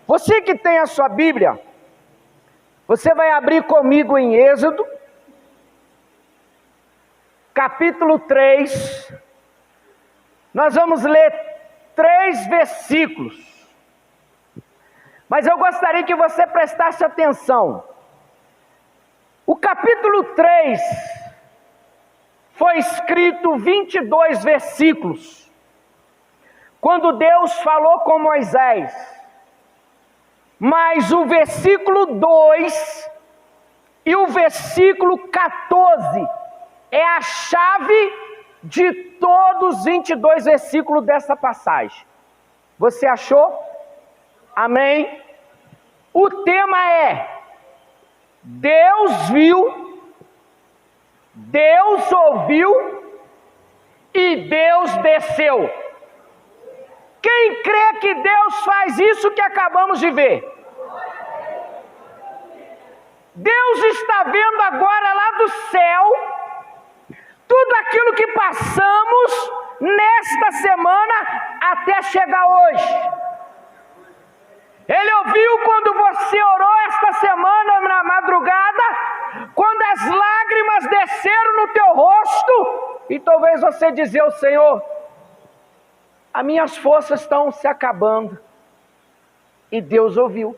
Você que tem a sua Bíblia, você vai abrir comigo em Êxodo, capítulo 3. Nós vamos ler 3 versículos. Mas eu gostaria que você prestasse atenção. O capítulo 3 foi escrito 22 versículos, quando Deus falou com Moisés. Mas o versículo 2 e o versículo 14 é a chave de todos os 22 versículos dessa passagem. Você achou? Amém? O tema é: Deus viu, Deus ouviu e Deus desceu. Quem crê que Deus faz isso que acabamos de ver? Deus está vendo agora lá do céu tudo aquilo que passamos nesta semana até chegar hoje. Ele ouviu quando você orou esta semana na madrugada, quando as lágrimas desceram no teu rosto, e talvez você dizer ao Senhor: as minhas forças estão se acabando. E Deus ouviu.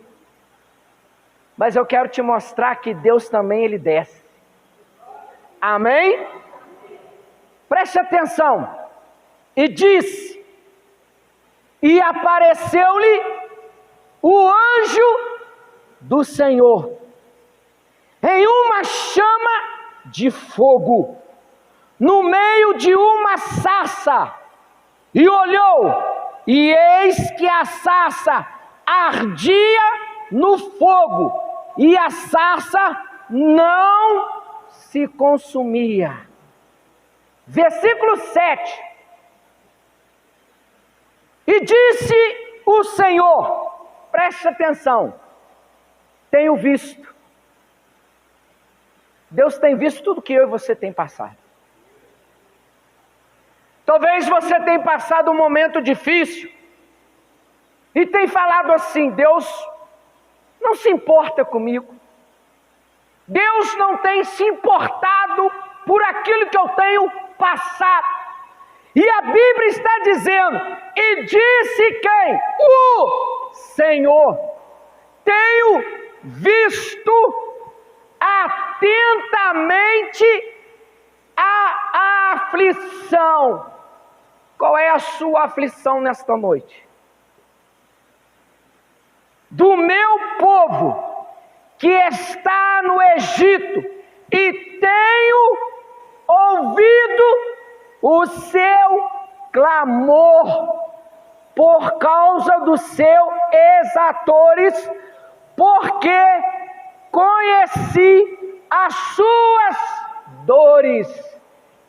Mas eu quero te mostrar que Deus também, Ele desce. Amém? Preste atenção. E disse: e apareceu-lhe o anjo do Senhor em uma chama de fogo, no meio de uma sarça. E olhou, e eis que a sarça ardia no fogo, e a sarça não se consumia. Versículo 7. E disse o Senhor, preste atenção, tenho visto. Deus tem visto tudo que eu e você tem passado. Talvez você tenha passado um momento difícil e tenha falado assim: Deus não se importa comigo. Deus não tem se importado por aquilo que eu tenho passado. E a Bíblia está dizendo: e disse quem? O Senhor: tenho visto atentamente a aflição. Qual é a sua aflição nesta noite? Do meu povo que está no Egito, e tenho ouvido o seu clamor por causa dos seus exatores, porque conheci as suas dores.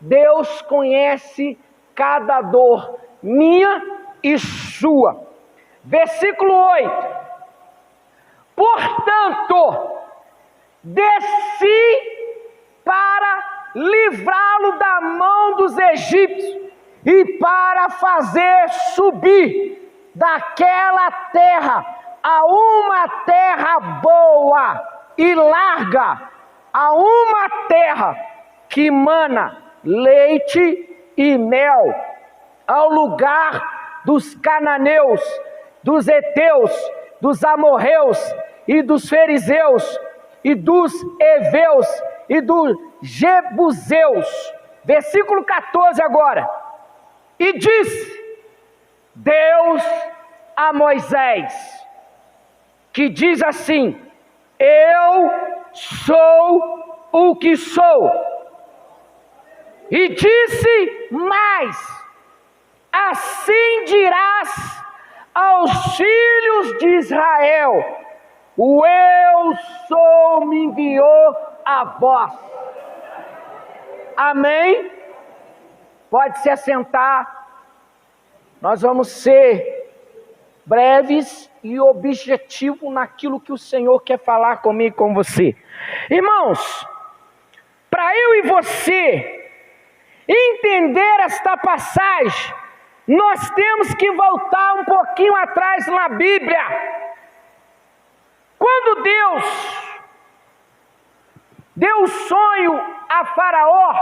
Deus conhece cada dor, minha e sua. Versículo 8. Portanto, desci para livrá-lo da mão dos egípcios e para fazer subir daquela terra a uma terra boa e larga, a uma terra que mana leite e mel, ao lugar dos cananeus, dos heteus, dos amorreus e dos fariseus e dos heveus e dos jebuseus. Versículo 14 agora. E disse Deus a Moisés, que diz assim: eu sou o que sou. E disse mais: assim dirás aos filhos de Israel: o eu sou me enviou a vós. Amém? Pode se assentar. Nós vamos ser breves e objetivos naquilo que o Senhor quer falar comigo e com você. Irmãos, para eu e você entender esta passagem, nós temos que voltar um pouquinho atrás na Bíblia. Quando Deus deu o sonho a Faraó,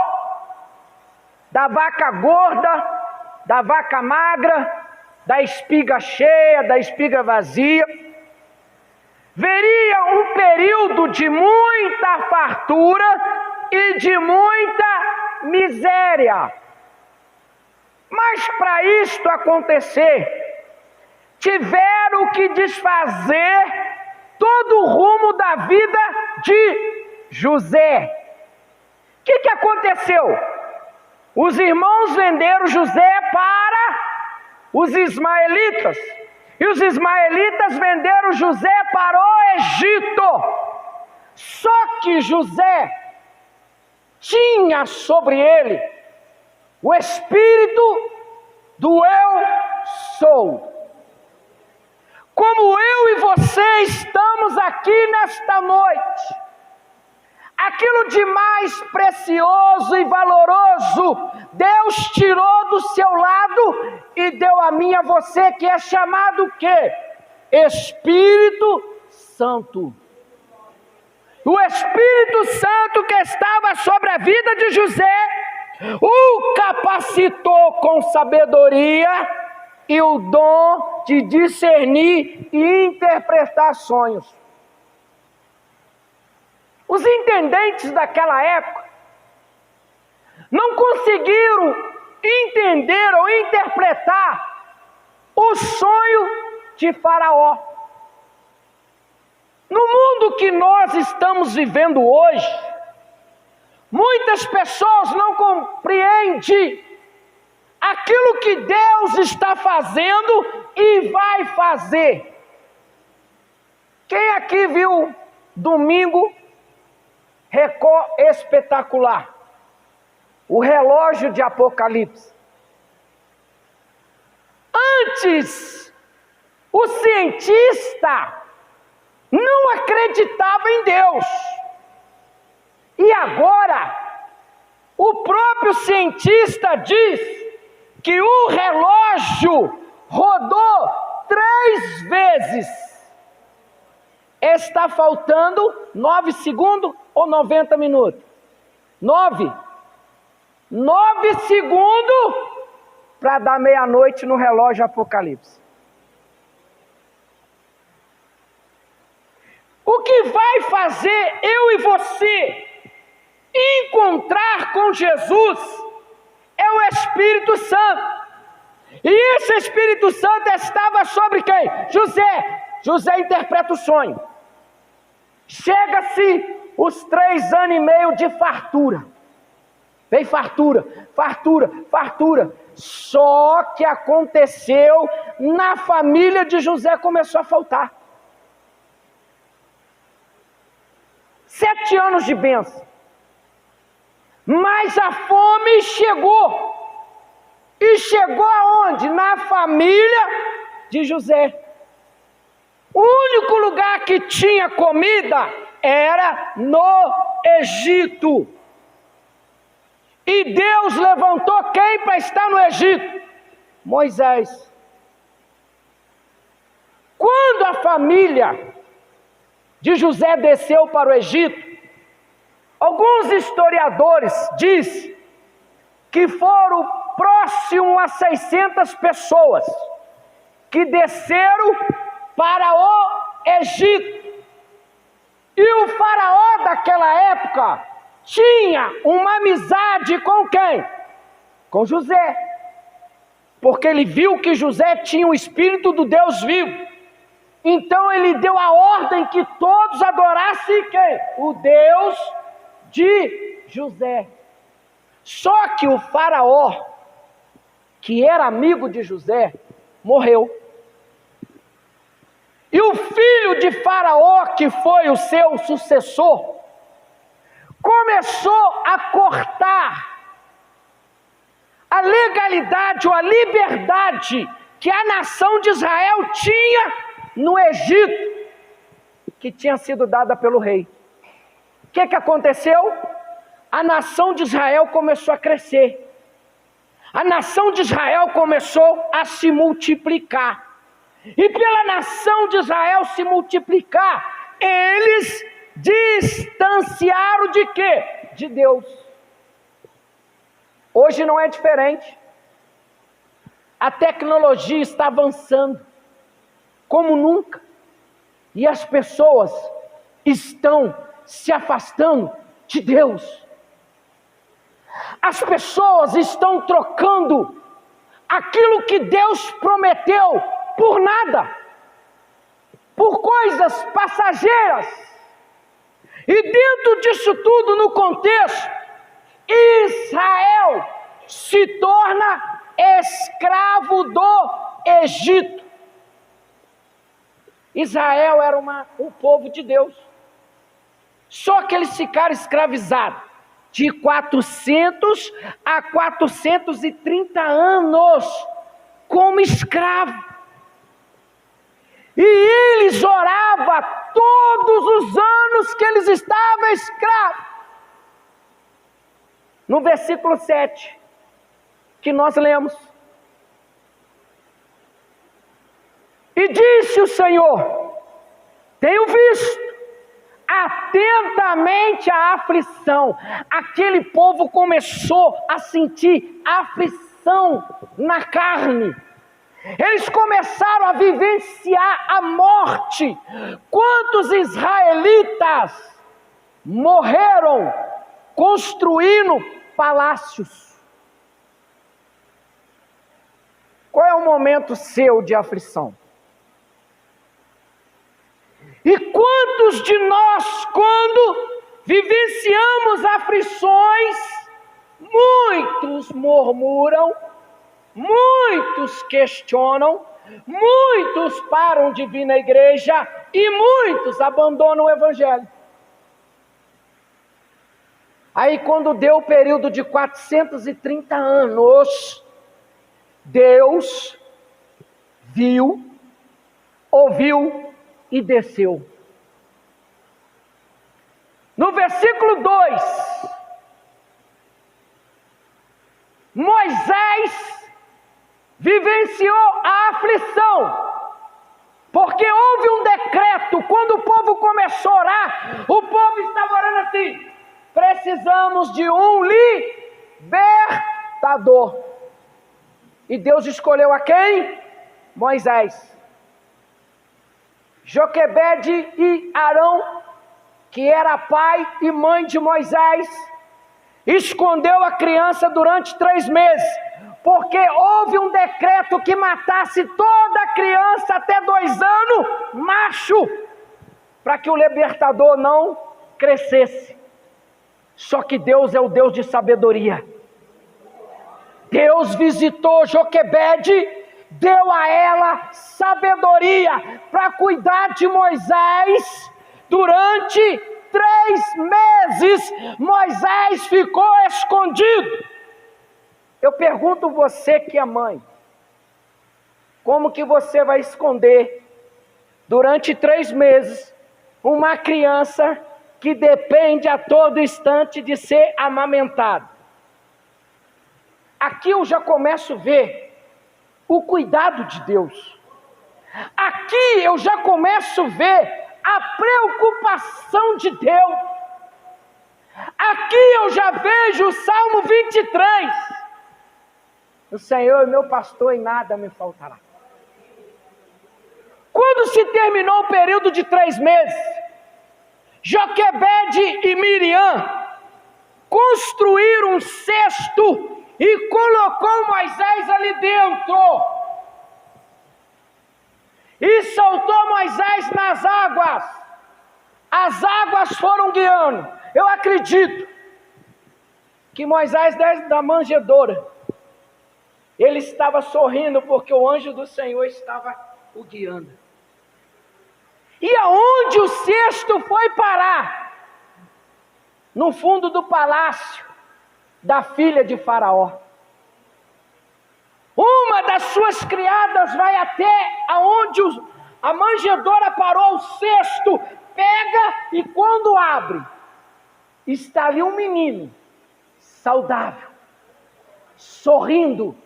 da vaca gorda, da vaca magra, da espiga cheia, da espiga vazia, veria um período de muita fartura e de muita miséria. Mas para isto acontecer, tiveram que desfazer todo o rumo da vida de José. O que aconteceu? Os irmãos venderam José para os ismaelitas, e os ismaelitas venderam José para o Egito. Só que José tinha sobre ele o espírito do eu sou. Como eu e você estamos aqui nesta noite, aquilo de mais precioso e valoroso, Deus tirou do seu lado e deu a mim e a você, que é chamado o quê? Espírito Santo. O Espírito Santo que estava sobre a vida de José, o capacitou com sabedoria e o dom de discernir e interpretar sonhos. Os intendentes daquela época não conseguiram entender ou interpretar o sonho de Faraó. No mundo que nós estamos vivendo hoje, muitas pessoas não compreendem aquilo que Deus está fazendo e vai fazer. Quem aqui viu domingo Record Espetacular, o relógio de Apocalipse? Antes, o cientista não acreditava em Deus. E agora, o próprio cientista diz que o relógio rodou 3 vezes. Está faltando 9 segundos ou 90 minutos? 9 segundos para dar meia-noite no relógio Apocalipse. O que vai fazer eu e você encontrar com Jesus é o Espírito Santo. E esse Espírito Santo estava sobre quem? José. José interpreta o sonho. Chega-se os 3 anos e meio de fartura. Vem fartura, fartura, fartura. Só que aconteceu, na família de José começou a faltar. 7 anos de bênção. Mas a fome chegou. E chegou aonde? Na família de José. O único lugar que tinha comida era no Egito. E Deus levantou quem para estar no Egito? Moisés. Quando a família de José desceu para o Egito, alguns historiadores dizem que foram próximo a 600 pessoas que desceram para o Egito. E o faraó daquela época tinha uma amizade com quem? Com José. Porque ele viu que José tinha o espírito do Deus vivo. Então ele deu a ordem que todos adorassem quem? O Deus de José. Só que o faraó, que era amigo de José, morreu. E o filho de Faraó, que foi o seu sucessor, começou a cortar a legalidade ou a liberdade que a nação de Israel tinha no Egito, que tinha sido dada pelo rei. O que aconteceu? A nação de Israel começou a crescer. A nação de Israel começou a se multiplicar. E pela nação de Israel se multiplicar, eles distanciaram de quê? De Deus. Hoje não é diferente. A tecnologia está avançando como nunca. E as pessoas estão se afastando de Deus. As pessoas estão trocando aquilo que Deus prometeu por nada, por coisas passageiras. E dentro disso tudo, no contexto, Israel se torna escravo do Egito. Israel era um povo de Deus. Só que eles ficaram escravizados de 400 a 430 anos como escravo. E eles oravam todos os anos que eles estavam escravos. No versículo 7, que nós lemos: e disse o Senhor: tenho visto atentamente a aflição. Aquele povo começou a sentir aflição na carne. Eles começaram a vivenciar a morte. Quantos israelitas morreram construindo palácios? Qual é o momento seu de aflição? E quantos de nós, quando vivenciamos aflições, muitos murmuram, muitos questionam, muitos param de vir na igreja e muitos abandonam o evangelho. Aí quando deu o período de 430 anos, Deus viu, ouviu e desceu. No versículo 2, Moisés vivenciou a aflição, porque houve um decreto. Quando o povo começou a orar, o povo estava orando assim: precisamos de um libertador. E Deus escolheu a quem? Moisés. Joquebede e Arão, que era pai e mãe de Moisés, escondeu a criança durante 3 meses, porque houve um decreto que matasse toda criança até 2 anos, macho, para que o libertador não crescesse. Só que Deus é o Deus de sabedoria. Deus visitou Joquebede, deu a ela sabedoria para cuidar de Moisés. Durante 3 meses, Moisés ficou escondido. Eu pergunto você que é mãe, como que você vai esconder durante 3 meses uma criança que depende a todo instante de ser amamentada? Aqui eu já começo a ver o cuidado de Deus. Aqui eu já começo a ver a preocupação de Deus. Aqui eu já vejo o Salmo 23. O Senhor é meu pastor e nada me faltará. Quando se terminou o período de 3 meses, Joquebede e Miriam construíram um cesto e colocou Moisés ali dentro. E soltou Moisés nas águas. As águas foram guiando. Eu acredito que Moisés, desde a manjedoura, ele estava sorrindo porque o anjo do Senhor estava o guiando. E aonde o cesto foi parar? No fundo do palácio da filha de Faraó. Uma das suas criadas vai até aonde a manjedoura parou, o cesto, pega e quando abre, está ali um menino, saudável, sorrindo.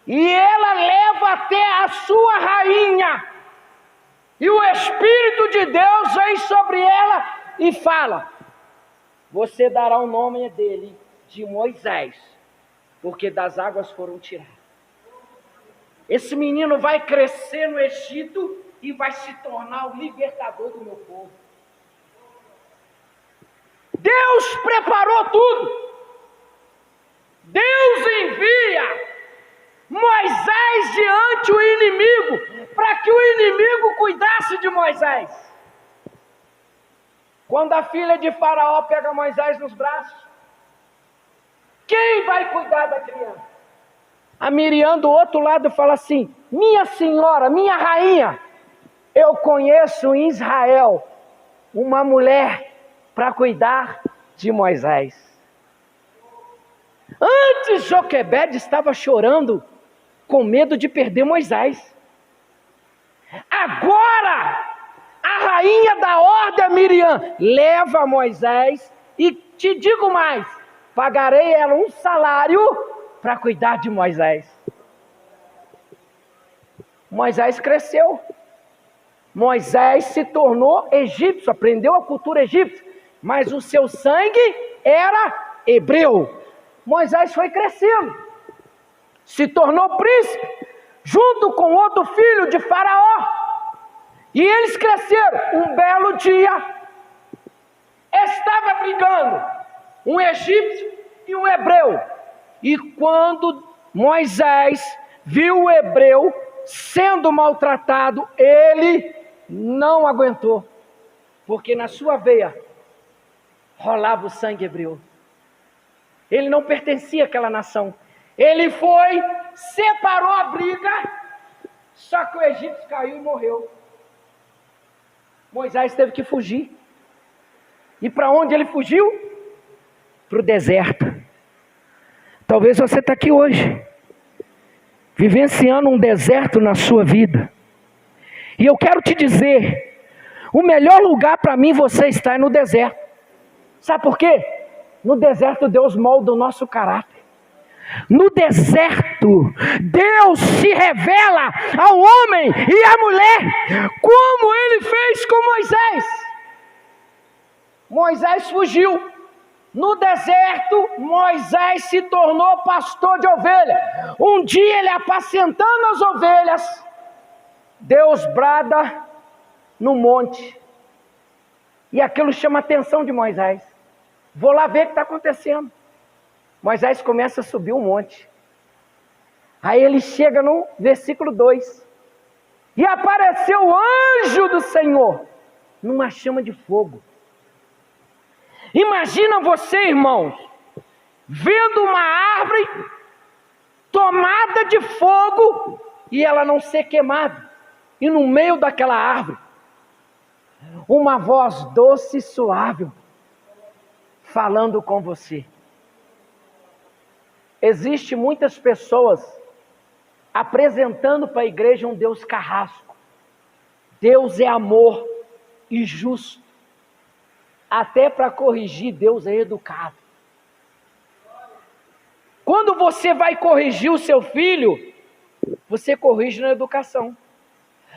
E ela leva até a sua rainha. E o Espírito de Deus vem sobre ela e fala: você dará o nome dele de Moisés, porque das águas foram tiradas. Esse menino vai crescer no Egito e vai se tornar o libertador do meu povo. Deus preparou tudo. Deus envia Moisés diante do inimigo, para que o inimigo cuidasse de Moisés. Quando a filha de Faraó pega Moisés nos braços, quem vai cuidar da criança? A Miriam do outro lado fala assim: minha senhora, minha rainha, eu conheço em Israel uma mulher para cuidar de Moisés. Antes Joquebede estava chorando com medo de perder Moisés. Agora a rainha da ordem, Miriam, leva Moisés e te digo mais, pagarei ela um salário para cuidar de Moisés. Moisés cresceu. Moisés se tornou egípcio, aprendeu a cultura egípcia, mas o seu sangue era hebreu. Moisés foi crescendo, se tornou príncipe, junto com outro filho de Faraó. E eles cresceram. Um belo dia, estava brigando um egípcio e um hebreu. E quando Moisés viu o hebreu sendo maltratado, ele não aguentou, porque na sua veia rolava o sangue hebreu. Ele não pertencia àquela nação. Ele foi, separou a briga, só que o egípcio caiu e morreu. Moisés teve que fugir. E para onde ele fugiu? Para o deserto. Talvez você está aqui hoje, vivenciando um deserto na sua vida. E eu quero te dizer, o melhor lugar para mim você está é no deserto. Sabe por quê? No deserto Deus molda o nosso caráter. No deserto, Deus se revela ao homem e à mulher, como Ele fez com Moisés. Moisés fugiu. No deserto, Moisés se tornou pastor de ovelha. Um dia ele apacentando as ovelhas, Deus brada no monte. E aquilo chama a atenção de Moisés. Vou lá ver o que está acontecendo. Moisés começa a subir um monte. Aí ele chega no versículo 2. E apareceu o anjo do Senhor numa chama de fogo. Imagina você, irmãos, vendo uma árvore tomada de fogo e ela não ser queimada. E no meio daquela árvore, uma voz doce e suave falando com você. Existe muitas pessoas apresentando para a igreja um Deus carrasco. Deus é amor e justo. Até para corrigir, Deus é educado. Quando você vai corrigir o seu filho, você corrige na educação.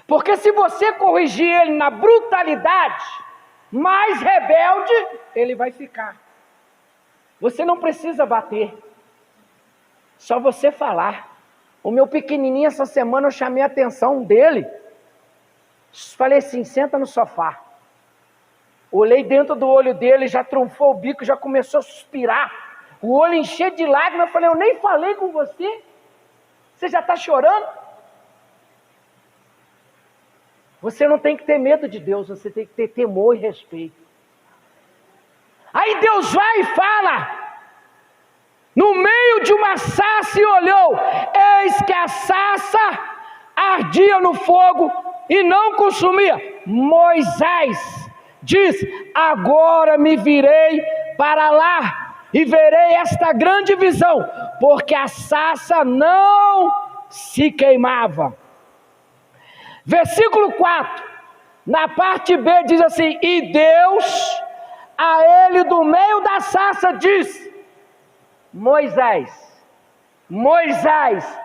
Porque se você corrigir ele na brutalidade, mais rebelde ele vai ficar. Você não precisa bater. Só você falar. O meu pequenininho, essa semana eu chamei a atenção dele. Falei assim, senta no sofá. Olhei dentro do olho dele, já trunfou o bico, já começou a suspirar. O olho encheu de lágrimas. Eu falei, eu nem falei com você. Você já está chorando? Você não tem que ter medo de Deus, você tem que ter temor e respeito. Aí Deus vai e fala. No meio de uma sarça e olhou, eis que a sarça ardia no fogo e não consumia. Moisés diz, agora me virei para lá e verei esta grande visão, porque a sarça não se queimava. Versículo 4, na parte B diz assim, e Deus a ele do meio da sarça disse, Moisés, Moisés,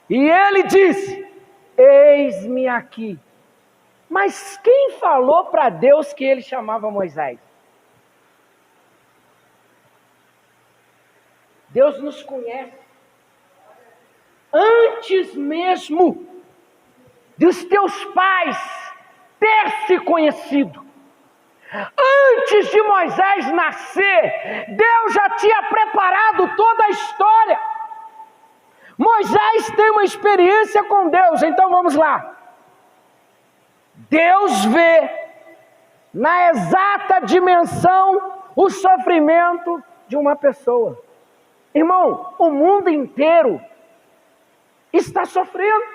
e ele disse, eis-me aqui. Mas quem falou para Deus que ele chamava Moisés? Deus nos conhece. Antes mesmo dos teus pais ter se conhecido, antes de Moisés nascer, Deus já tinha preparado toda a história. Moisés tem uma experiência com Deus, então vamos lá. Deus vê na exata dimensão o sofrimento de uma pessoa. Irmão, o mundo inteiro está sofrendo.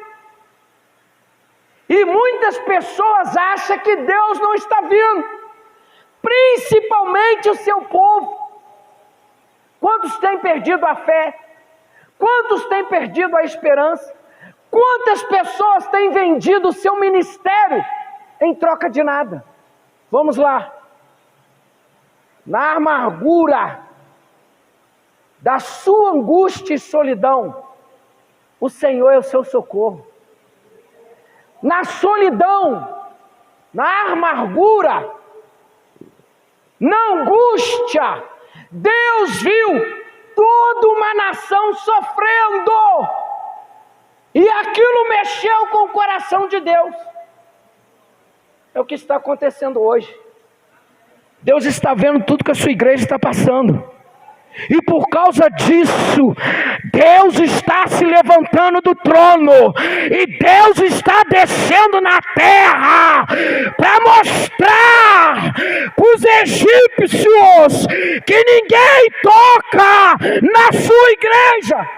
E muitas pessoas acham que Deus não está vendo, principalmente o seu povo. Quantos têm perdido a fé? Quantos têm perdido a esperança? Quantas pessoas têm vendido o seu ministério em troca de nada? Vamos lá. Na amargura da sua angústia e solidão, o Senhor é o seu socorro. Na solidão, na amargura, na angústia, Deus viu toda uma nação sofrendo, e aquilo mexeu com o coração de Deus. É o que está acontecendo hoje. Deus está vendo tudo que a sua igreja está passando, e por causa disso, Deus está se levantando do trono, e Deus está descendo na terra, para mostrar para os egípcios, que ninguém toca na sua igreja.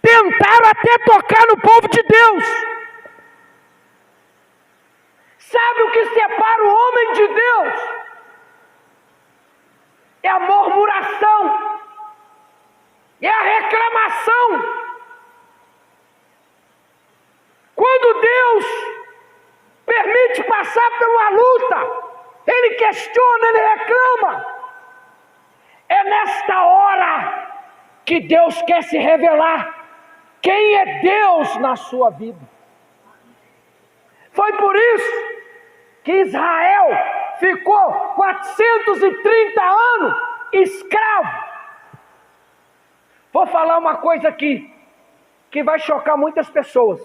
Tentaram até tocar no povo de Deus. Sabe o que separa o homem de Deus? É a murmuração, é a reclamação. Quando Deus permite passar por uma luta, Ele questiona, Ele reclama. É nesta hora que Deus quer se revelar quem é Deus na sua vida. Foi por isso que Israel ficou 430 anos escravo. Vou falar uma coisa aqui que vai chocar muitas pessoas.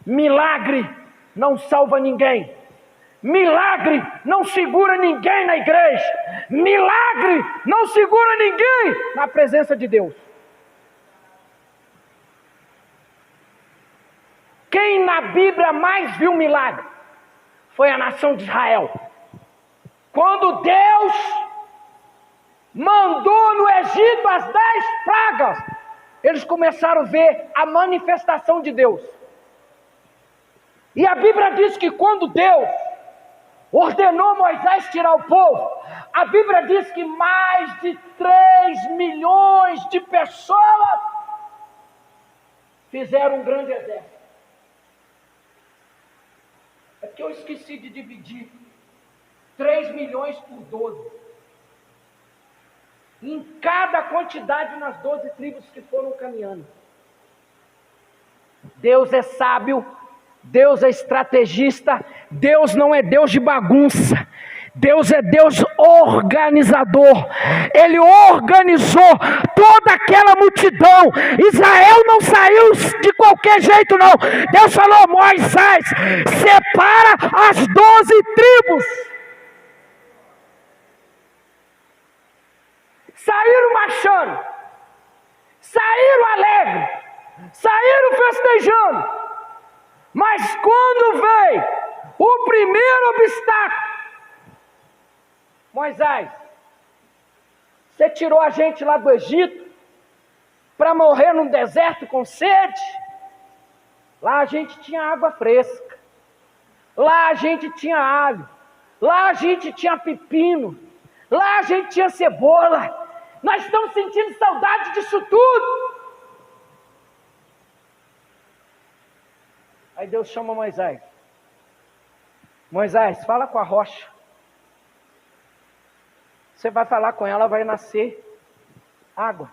Milagre não salva ninguém. Milagre não segura ninguém na igreja. Milagre não segura ninguém na presença de Deus. Quem na Bíblia mais viu milagre foi a nação de Israel. Quando Deus mandou no Egito as 10 pragas, eles começaram a ver a manifestação de Deus. E a Bíblia diz que quando Deus ordenou Moisés tirar o povo, a Bíblia diz que mais de 3 milhões de pessoas fizeram um grande exército. É que eu esqueci de dividir 3 milhões por 12. Em cada quantidade nas 12 tribos que foram caminhando. Deus é sábio, Deus é estrategista, Deus não é Deus de bagunça. Deus é Deus organizador. Ele organizou toda aquela multidão. Israel não saiu de qualquer jeito não. Deus falou: Moisés, separa as 12 tribos. Saíram marchando, saíram alegres, saíram festejando. Mas quando veio o primeiro obstáculo, Moisés, você tirou a gente lá do Egito para morrer num deserto com sede? Lá a gente tinha água fresca, lá a gente tinha alho, lá a gente tinha pepino, lá a gente tinha cebola. Nós estamos sentindo saudade disso tudo. Aí Deus chama Moisés. Moisés, fala com a rocha. Você vai falar com ela, vai nascer água.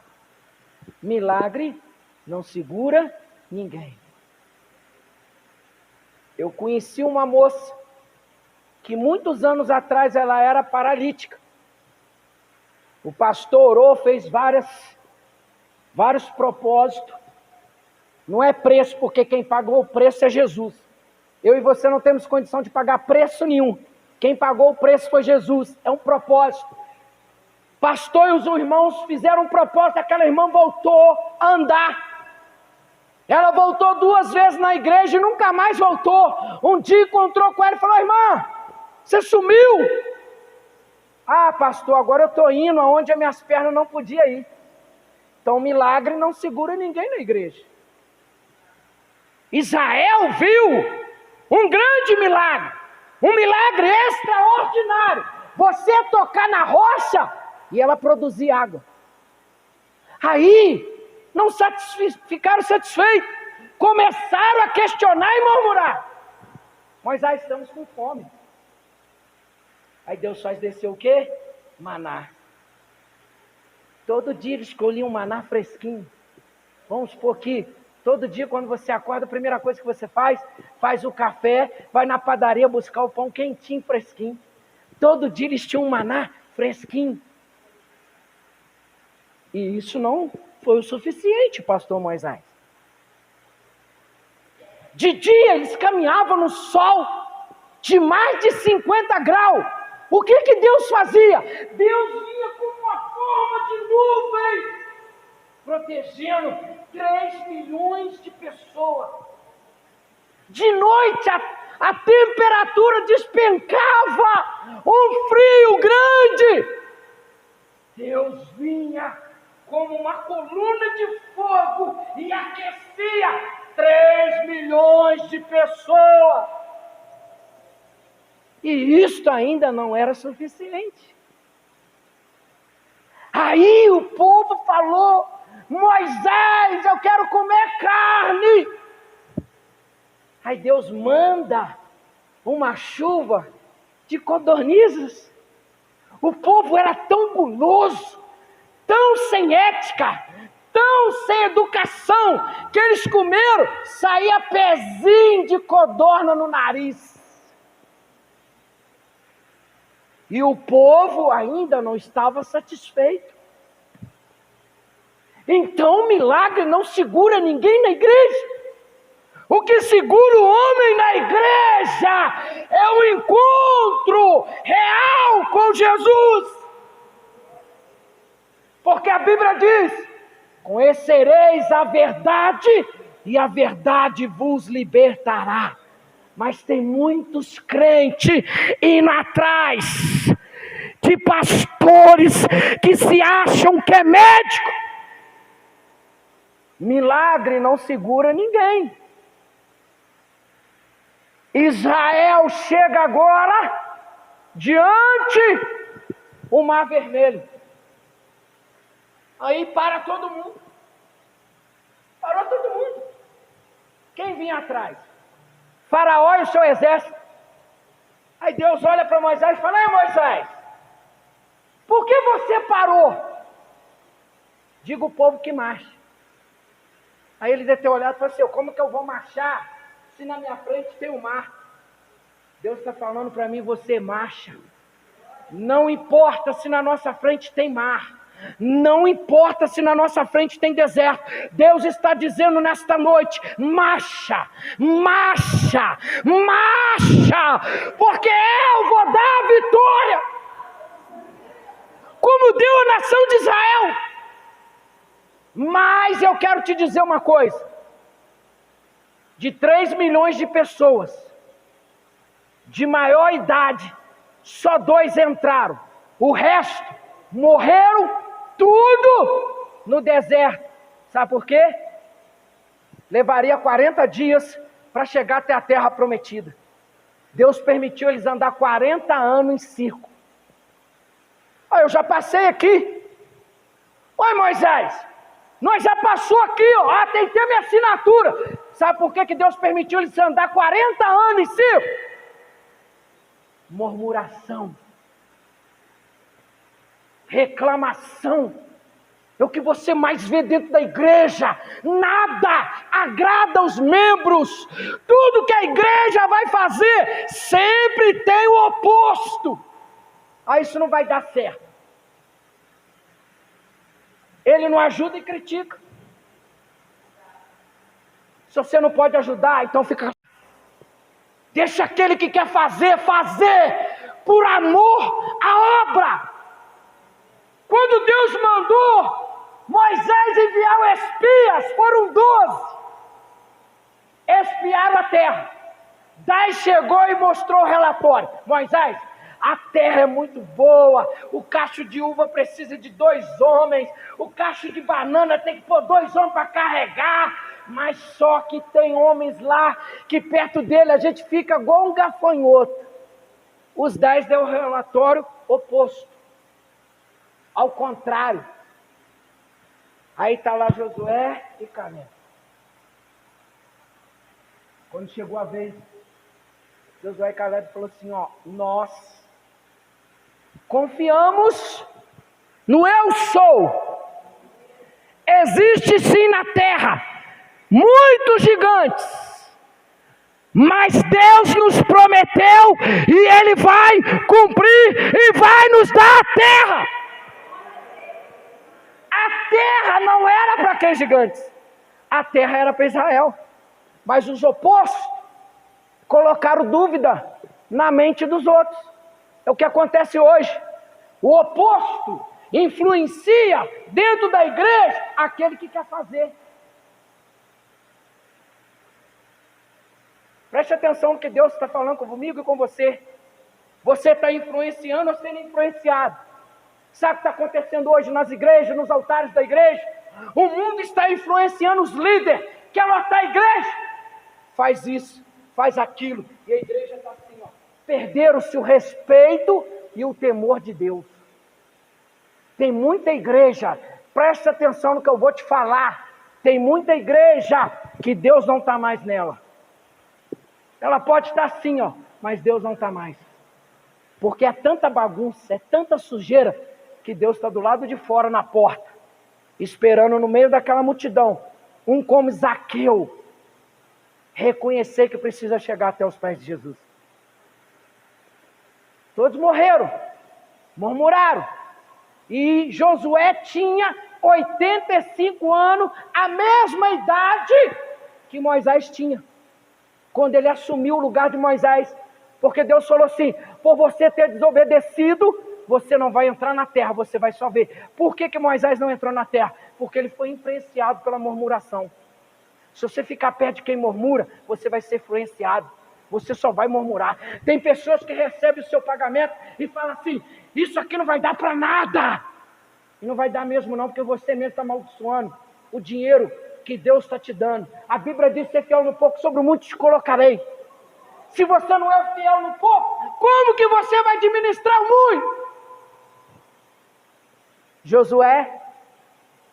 Milagre não segura Ninguém. Eu conheci uma moça que muitos anos atrás ela era paralítica. O pastor orou, fez vários propósitos. Não é preço, porque quem pagou o preço é Jesus. Eu e você não temos condição de pagar preço nenhum. Quem pagou o preço foi Jesus. É um propósito. Pastor e os irmãos fizeram um propósito. Aquela irmã voltou a andar. Ela voltou 2 vezes na igreja e nunca mais voltou. Um dia encontrou com ela e falou: irmã, você sumiu? Ah, pastor, agora eu estou indo aonde as minhas pernas não podiam ir. Então milagre não segura ninguém na igreja. Israel viu um grande milagre, um milagre extraordinário. Você tocar na rocha e ela produzir água. Aí não ficaram satisfeitos, começaram a questionar e murmurar. Moisés, estamos com fome. Aí Deus faz descer o quê? Maná. Todo dia eles escolhiam um maná fresquinho. Vamos supor que todo dia quando você acorda, a primeira coisa que você faz o café, vai na padaria buscar o pão quentinho, fresquinho. Todo dia eles tinham um maná fresquinho. E isso não foi o suficiente, pastor Moisés. De dia eles caminhavam no sol de mais de 50 graus. O que Deus fazia? Deus vinha com uma forma de nuvem, protegendo 3 milhões de pessoas. De noite a temperatura despencava, um frio grande. Deus vinha como uma coluna de fogo e aquecia 3 milhões de pessoas. E isto ainda não era suficiente. Aí o povo falou: Moisés, eu quero comer carne. Aí Deus manda uma chuva de codornizes. O povo era tão guloso, tão sem ética, tão sem educação, que eles comeram, saía pezinho de codorna no nariz. E o povo ainda não estava satisfeito. Então o milagre não segura ninguém na igreja. O que segura o homem na igreja é o encontro real com Jesus. Porque a Bíblia diz: conhecereis a verdade e a verdade vos libertará. Mas tem muitos crentes indo atrás de pastores que se acham que é médico. Milagre não segura ninguém. Israel chega agora diante o Mar Vermelho. Aí para todo mundo. Parou todo mundo. Quem vinha atrás? Faraó e o seu exército. Aí Deus olha para Moisés e fala: ei, Moisés, por que você parou? Diga o povo que marche. Aí ele deve ter olhado e falou assim: como que eu vou marchar se na minha frente tem o mar? Deus está falando para mim: você marcha. Não importa se na nossa frente tem mar. Não importa se na nossa frente tem deserto. Deus está dizendo nesta noite: marcha, marcha, marcha, porque eu vou dar a vitória, como deu a nação de Israel. Mas eu quero te dizer uma coisa: de 3 milhões de pessoas de maior idade, só 2 entraram. O resto morreram tudo no deserto. Sabe por quê? Levaria 40 dias para chegar até a terra prometida. Deus permitiu eles andar 40 anos em círculo. Olha, eu já passei aqui. Oi, Moisés, nós já passou aqui, ó. Tem que ter minha assinatura. Sabe por que Deus permitiu eles andar 40 anos em círculo? Murmuração, reclamação. é o que você mais vê dentro da igreja. Nada agrada aos membros. Tudo que a igreja vai fazer sempre tem o oposto. Aí isso não vai dar certo. Ele não ajuda e critica. Se você não pode ajudar, então fica. Deixa aquele que quer fazer por amor à obra. Quando Deus mandou Moisés enviar espias, foram 12. Espiaram a terra. Daí chegou e mostrou o relatório. Moisés, a terra é muito boa, o cacho de uva precisa de 2 homens, o cacho de banana tem que pôr 2 homens para carregar, mas só que tem homens lá que perto dele a gente fica igual um gafanhoto. Os 10 deu o relatório oposto, ao contrário. Aí está lá Josué e Caleb. Quando chegou a vez, Josué e Caleb falou assim, nós confiamos no eu sou. Existe sim na terra muitos gigantes, mas Deus nos prometeu e Ele vai cumprir e vai nos dar a terra. A terra não era para aqueles gigantes, a terra era para Israel, mas os opostos colocaram dúvida na mente dos outros. É o que acontece hoje. O oposto influencia dentro da igreja aquele que quer fazer. Preste atenção no que Deus está falando comigo e com você. Você está influenciando ou sendo influenciado? Sabe o que está acontecendo hoje nas igrejas, nos altares da igreja? O mundo está influenciando os líderes. Quer lotar a igreja? Faz isso, faz aquilo. E a igreja está assim, perderam-se o respeito e o temor de Deus. Tem muita igreja, preste atenção no que eu vou te falar. Tem muita igreja que Deus não está mais nela. Ela pode estar assim, mas Deus não está mais. Porque é tanta bagunça, é tanta sujeira, que Deus está do lado de fora na porta, esperando no meio daquela multidão, um como Zaqueu, reconhecer que precisa chegar até os pés de Jesus. Todos morreram, murmuraram. E Josué tinha 85 anos, a mesma idade que Moisés tinha, quando ele assumiu o lugar de Moisés. Porque Deus falou assim, por você ter desobedecido, você não vai entrar na terra, você vai só ver. Por que Moisés não entrou na terra? Porque ele foi influenciado pela murmuração. Se você ficar perto de quem murmura, você vai ser influenciado. Você só vai murmurar. Tem pessoas que recebem o seu pagamento e falam assim, isso aqui não vai dar para nada. E não vai dar mesmo não, porque você mesmo está amaldiçoando o dinheiro que Deus está te dando. A Bíblia diz, ser fiel no pouco, sobre o muito te colocarei. Se você não é fiel no pouco, como que você vai administrar muito? Josué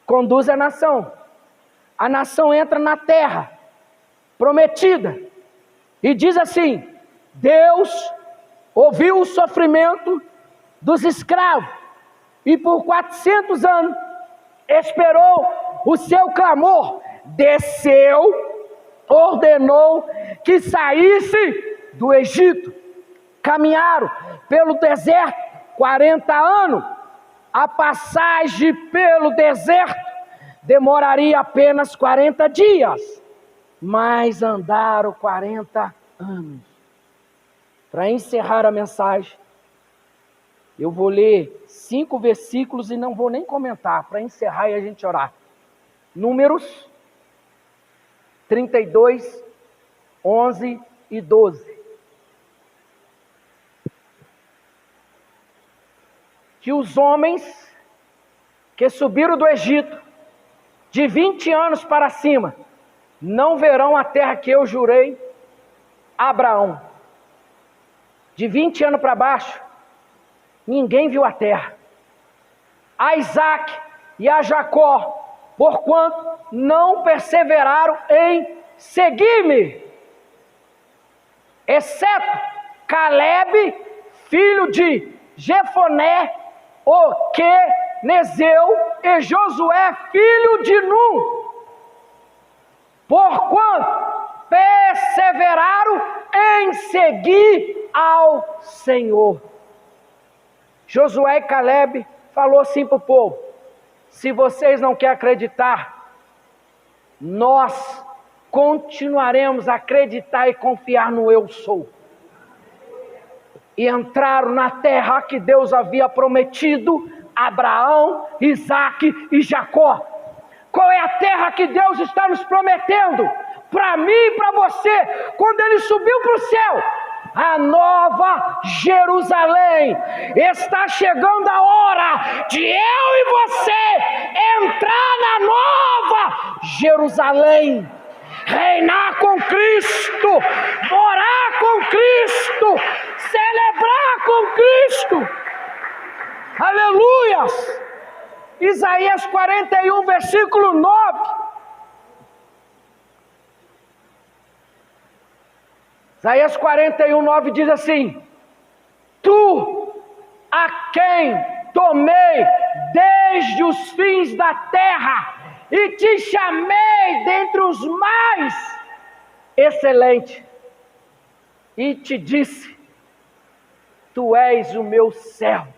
conduz a nação. A nação entra na terra prometida. E diz assim, Deus ouviu o sofrimento dos escravos. E por 400 anos esperou o seu clamor. Desceu, ordenou que saísse do Egito. Caminharam pelo deserto 40 anos. A passagem pelo deserto demoraria apenas 40 dias. Mas andaram 40 anos. Para encerrar a mensagem, eu vou ler 5 versículos e não vou nem comentar, para encerrar e a gente orar. Números 32, 11 e 12. Que os homens que subiram do Egito, de 20 anos para cima, não verão a terra que eu jurei a Abraão. De 20 anos para baixo, ninguém viu a terra. A Isaac e a Jacó, porquanto não perseveraram em seguir-me, exceto Caleb, filho de Jefoné, o que Neseu e Josué, filho de Num, porquanto perseveraram em seguir ao Senhor. Josué e Caleb falou assim para o povo: se vocês não querem acreditar, nós continuaremos a acreditar e confiar no eu sou. E entraram na terra que Deus havia prometido a Abraão, Isaque e Jacó. Qual é a terra que Deus está nos prometendo? Para mim e para você, quando Ele subiu para o céu, a nova Jerusalém. Está chegando a hora de eu e você entrar na nova Jerusalém, reinar com Cristo, morar com Cristo, celebrar com Cristo. Aleluias! Isaías 41, versículo 9. Isaías 41, 9 diz assim: tu, a quem tomei desde os fins da terra, e te chamei dentre os mais excelentes, e te disse: tu és o meu servo,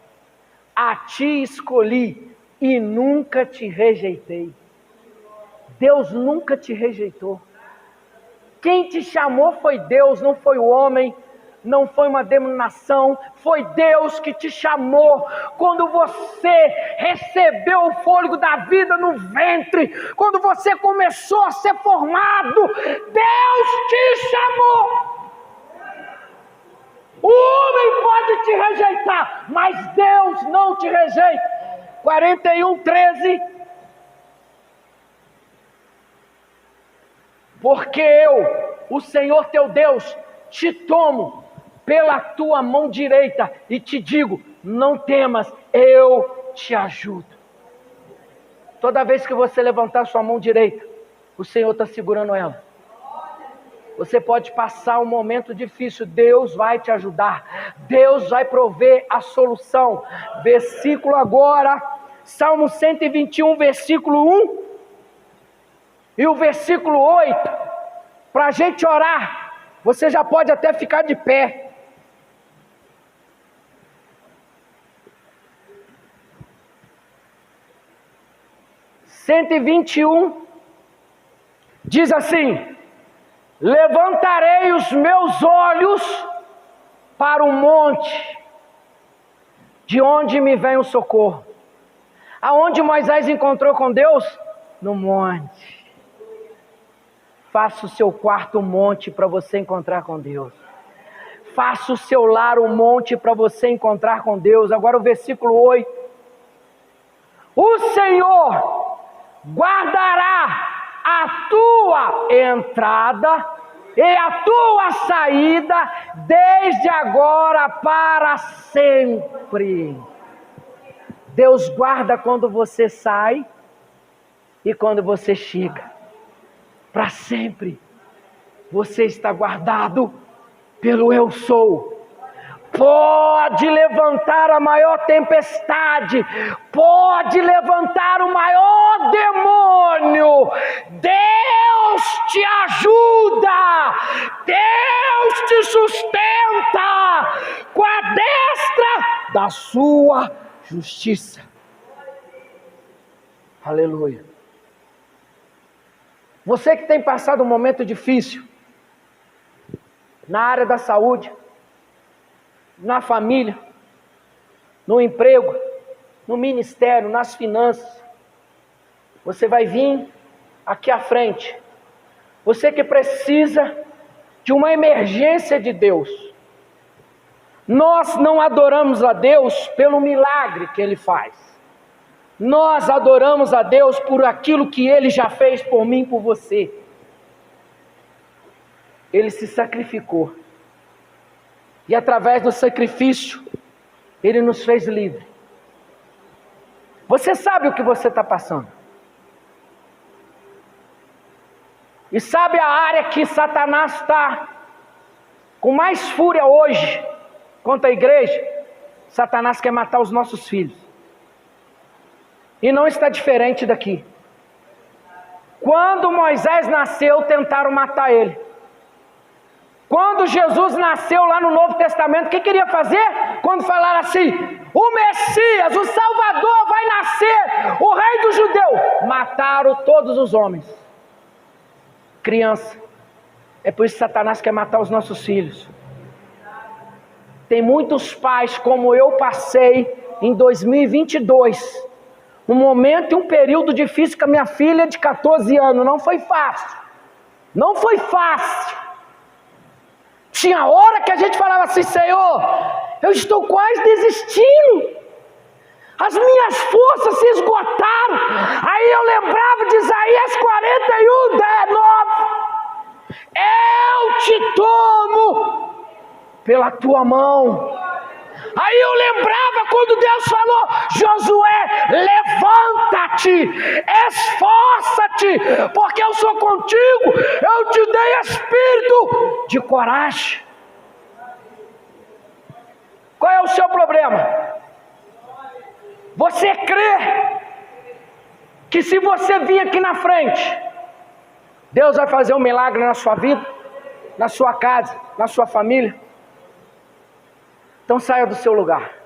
a ti escolhi, e nunca te rejeitei. Deus nunca te rejeitou. Quem te chamou foi Deus, não foi o homem, não foi uma denominação, foi Deus que te chamou. Quando você recebeu o fôlego da vida no ventre, quando você começou a ser formado, Deus te chamou. O homem pode te rejeitar, mas Deus não te rejeita. 41, 13. Porque eu, o Senhor teu Deus, te tomo pela tua mão direita e te digo: não temas, eu te ajudo. Toda vez que você levantar sua mão direita, o Senhor está segurando ela. Você pode passar um momento difícil, Deus vai te ajudar, Deus vai prover a solução. Versículo agora, Salmo 121, versículo 1 e o versículo 8, para a gente orar. Você já pode até ficar de pé. (121) diz assim: levantarei os meus olhos para o monte, de onde me vem o socorro. Aonde Moisés encontrou com Deus? No monte. Faça o seu quarto um monte para você encontrar com Deus. Faça o seu lar um monte para você encontrar com Deus. Agora o versículo 8. O Senhor guardará a tua entrada e a tua saída, desde agora para sempre. Deus guarda quando você sai e quando você chega. Para sempre. Você está guardado pelo eu sou. Pode levantar a maior tempestade, pode levantar o maior demônio, Deus te ajuda, Deus te sustenta com a destra da sua justiça. Aleluia. Você que tem passado um momento difícil na área da saúde, na família, no emprego, no ministério, nas finanças, você vai vir aqui à frente. Você que precisa de uma emergência de Deus. Nós não adoramos a Deus pelo milagre que Ele faz. Nós adoramos a Deus por aquilo que Ele já fez por mim e por você. Ele se sacrificou. E através do sacrifício, Ele nos fez livre. Você sabe o que você está passando. E sabe a área que Satanás está com mais fúria hoje contra a igreja? Satanás quer matar os nossos filhos. E não está diferente daqui. Quando Moisés nasceu, tentaram matar ele. Quando Jesus nasceu lá no Novo Testamento, o que queria fazer? Quando falaram assim, o Messias, o Salvador vai nascer, o Rei dos Judeus. Mataram todos os homens. Criança. É por isso que Satanás quer matar os nossos filhos. Tem muitos pais, como eu passei em 2022, um momento e um período difícil com a minha filha de 14 anos. Não foi fácil. Não foi fácil. Tinha hora que a gente falava assim, Senhor, eu estou quase desistindo. As minhas forças se esgotaram. Aí eu lembrava de Isaías 41, 19. Eu te tomo pela tua mão. Aí eu lembrava quando Deus falou, Josué, levanta-te, esforça-te, porque eu sou contigo, eu te dei espírito de coragem. Qual é o seu problema? Você crê que se você vir aqui na frente, Deus vai fazer um milagre na sua vida, na sua casa, na sua família? Então saia do seu lugar.